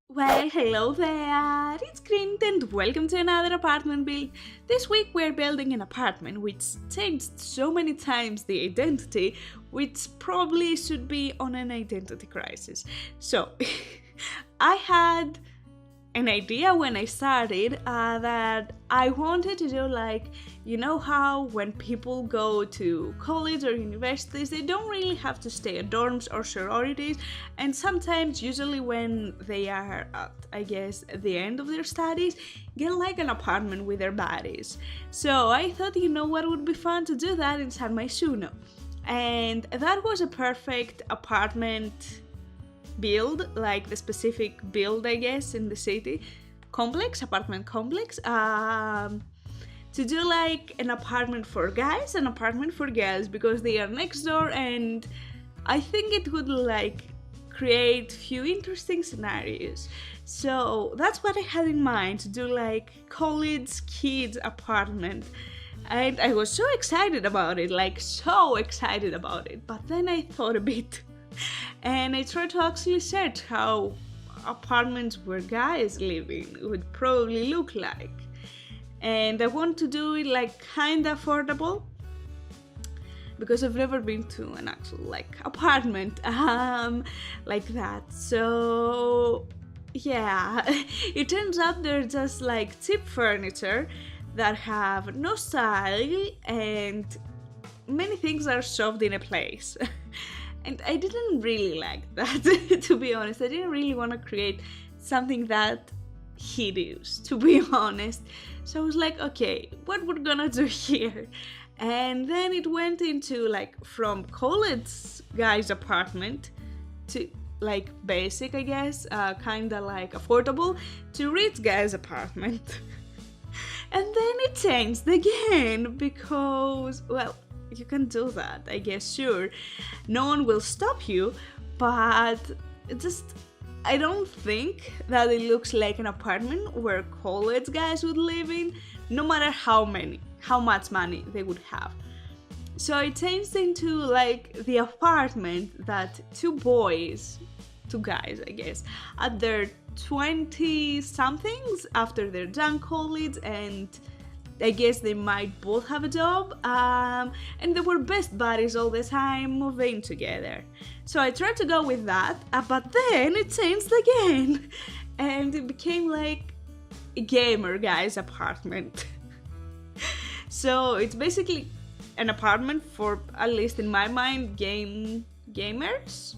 Well, hello there, it's Kriint and welcome to another apartment build. This week we're building an apartment which changed so many times the identity, which probably should be on an identity crisis. So, I had an idea when I started that I wanted to do how when people go to college or universities, they don't really have to stay at dorms or sororities, and sometimes, usually when they are at, the end of their studies, get like an apartment with their buddies. So I thought, what would be fun to do that inside my Suno. And that was a perfect apartment build, like the specific build in the city apartment complex, to do like an apartment for guys, an apartment for girls, because they are next door, and I think it would create few interesting scenarios. So that's what I had in mind, to do like college kids apartment. And I was so excited about it, but then I thought a bit and I tried to actually search how apartments where guys live in would probably look like. And I want to do it kinda affordable, because I've never been to an actual apartment like that. So yeah, it turns out they're just cheap furniture that have no style, and many things are shoved in a place. And I didn't really like that, to be honest. I didn't really want to create something that hideous, to be honest. So I was like, okay, what we're gonna do here? And then it went into from college guy's apartment to basic, kinda affordable, to rich guy's apartment. And then it changed again because, well, you can do that, I guess, sure. No one will stop you, but I don't think that it looks like an apartment where college guys would live in, no matter how much money they would have. So it changed into the apartment that two guys, at their 20 somethings, after they're done college, and I guess they might both have a job, and they were best buddies all the time, moving together. So I tried to go with that, but then it changed again, and it became a gamer guy's apartment. So it's basically an apartment for, at least in my mind, gamers.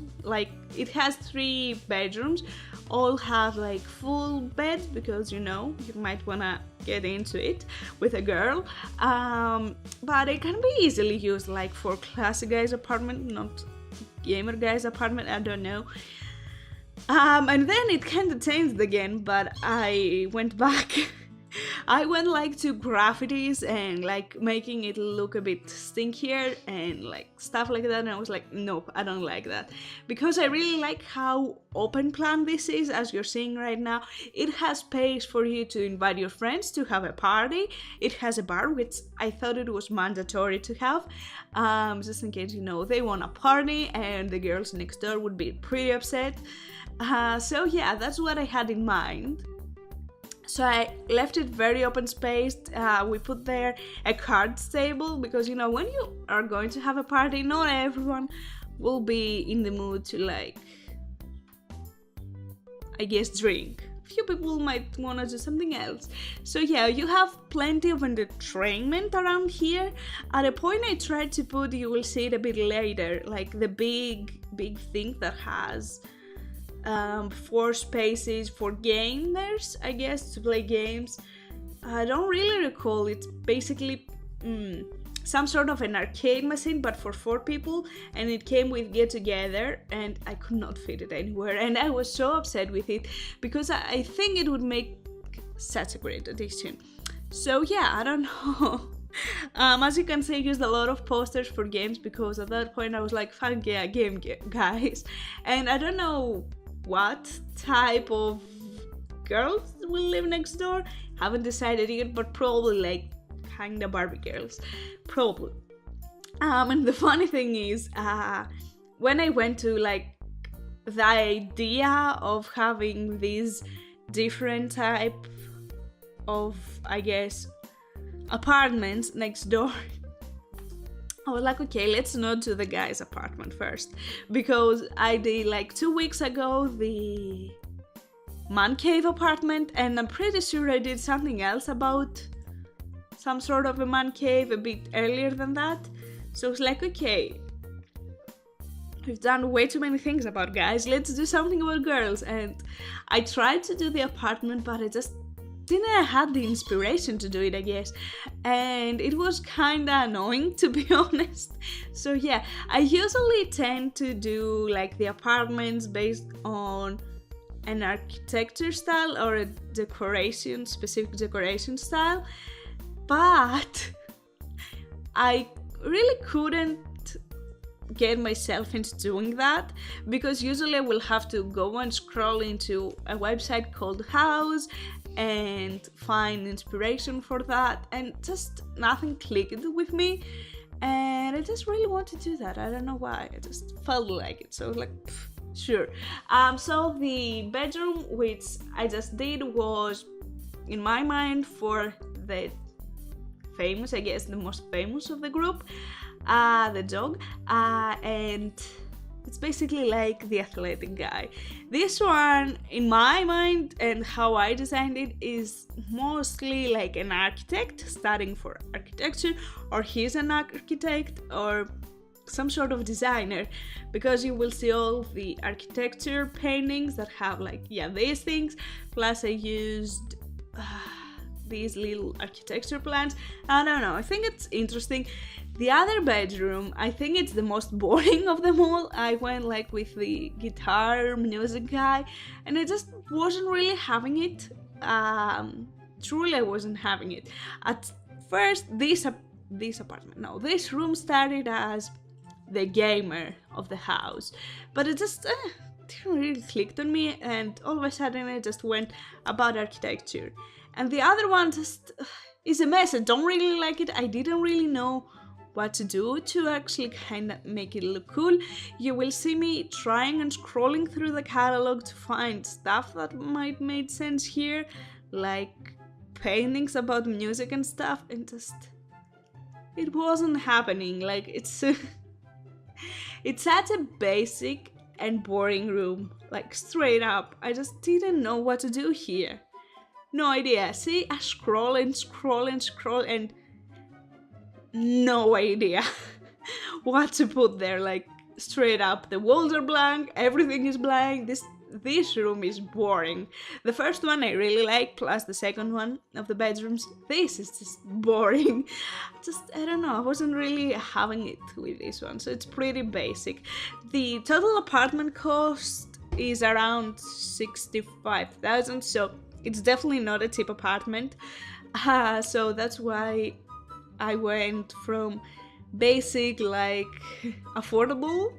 It has 3 bedrooms, all have full beds, because you might wanna get into it with a girl, but it can be easily used for classic guy's apartment, not gamer guy's apartment, I don't know. And then it kind of changed again, but I went back. I went to graffitis and making it look a bit stinkier and stuff like that, and I was like, nope, I don't like that, because I really like how open plan this is, as you're seeing right now. It has space for you to invite your friends to have a party. It has a bar, which I thought it was mandatory to have, just in case they want a party and the girls next door would be pretty upset. So yeah, that's what I had in mind. So I left it very open spaced. We put there a cards table, because when you are going to have a party, not everyone will be in the mood to drink. Few people might want to do something else. So yeah, you have plenty of entertainment around here. At a point I tried to put, you will see it a bit later, the big thing that has 4 spaces for gamers, to play games. I don't really recall. It's basically some sort of an arcade machine, but for 4 people, and it came with Get Together, and I could not fit it anywhere, and I was so upset with it, because I think it would make such a great addition. So yeah, I don't know. As you can see, I used a lot of posters for games, because at that point I was like, fuck yeah, game guys. And I don't know what type of girls will live next door, haven't decided yet, but probably kinda Barbie girls, probably. And the funny thing is, when I went to like the idea of having these different type of, I guess, apartments next door, I was like, okay, let's not do the guy's apartment first, because I did like 2 weeks ago the man cave apartment, and I'm pretty sure I did something else about some sort of a man cave a bit earlier than that. So it's like, okay, we've done way too many things about guys, let's do something about girls. And I tried to do the apartment, but I just didn't have the inspiration to do it, I guess. And it was kinda annoying, to be honest. So yeah, I usually tend to do like the apartments based on an architecture style or a decoration, specific decoration style. But I really couldn't get myself into doing that, because usually I will have to go and scroll into a website called House and find inspiration for that, and just nothing clicked with me, and I just really want to do that. I don't know why, I just felt like it, so I was like, sure. So the bedroom which I just did was, in my mind, for the famous, I guess the most famous of the group, the dog, and it's basically like the athletic guy. This one, in my mind and how I designed it, is mostly like an architect studying for architecture, or he's an architect or some sort of designer, because you will see all the architecture paintings that have like, yeah, these things, plus I used these little architecture plants. I don't know, I think it's interesting. The other bedroom, I think it's the most boring of them all. I went like with the guitar music guy, and I just wasn't really having it. Truly, I wasn't having it. At first, this room started as the gamer of the house, but it just didn't really click on me, and all of a sudden I just went about architecture. And the other one just is a mess. I don't really like it. I didn't really know what to do to actually kind of make it look cool. You will see me trying and scrolling through the catalog to find stuff that might make sense here, like paintings about music and stuff, and just it wasn't happening. Like, it's it's such a basic and boring room, like straight up. I just didn't know what to do here. No idea. See, I scroll and scroll and scroll, and no idea what to put there. Like, straight up, the walls are blank, everything is blank. This room is boring. The first one I really like, plus the second one of the bedrooms. This is just boring. I don't know, I wasn't really having it with this one, so it's pretty basic. The total apartment cost is around 65,000, so it's definitely not a cheap apartment. So that's why I went from basic, like affordable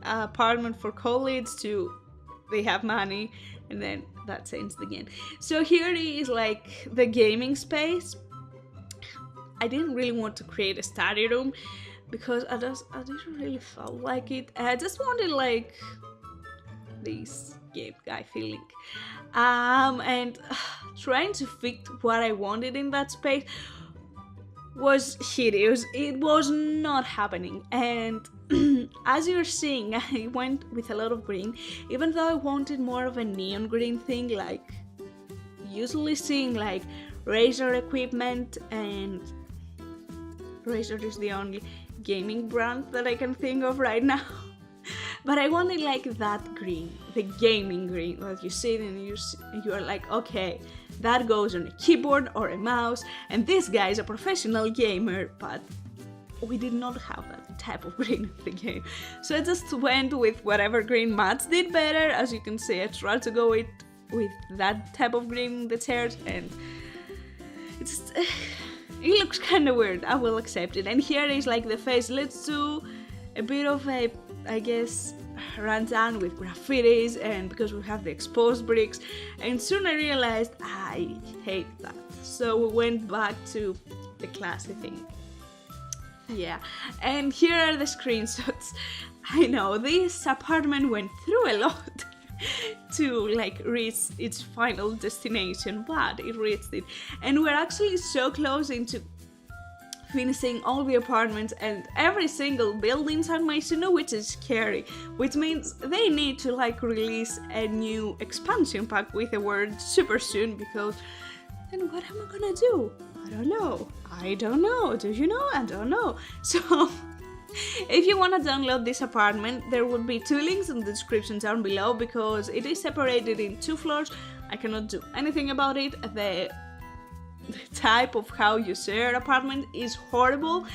apartment for college to they have money, and then that changed again. So here is like the gaming space. I didn't really want to create a study room because I didn't really feel like it. I just wanted like this game guy feeling. And trying to fit what I wanted in that space was hideous. It was not happening, and as you're seeing, I went with a lot of green, even though I wanted more of a neon green thing, like usually seeing like Razer equipment, and Razer is the only gaming brand that I can think of right now. But I wanted like that green, the gaming green, that you sit and you are like, okay, that goes on a keyboard or a mouse, and this guy is a professional gamer, but we did not have that type of green in the game. So I just went with whatever green Mats did better. As you can see, I tried to go with that type of green in the chairs, and it's it looks kind of weird. I will accept it. And here is like the face. Let's do a bit of a, I guess, rundown with graffitis, and because we have the exposed bricks, and soon I realized I hate that. So we went back to the classy thing. Yeah, and here are the screenshots. I know this apartment went through a lot to like reach its final destination, but it reached it, and we're actually so close into finishing all the apartments and every single building San Maisino, which is scary, which means they need to like release a new expansion pack with the word super soon, because then what am I gonna do? I don't know. Do you know? I don't know. So if you want to download this apartment, there will be 2 links in the description down below, because it is separated in 2 floors. I cannot do anything about it. The type of how you share an apartment is horrible,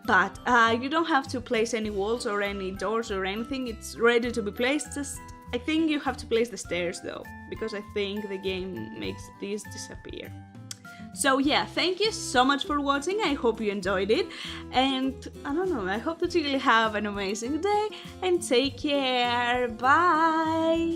but you don't have to place any walls or any doors or anything. It's ready to be placed. Just I think you have to place the stairs though, because I think the game makes these disappear. So yeah, thank you so much for watching. I hope you enjoyed it, and I don't know, I hope that you will have an amazing day, and take care. Bye.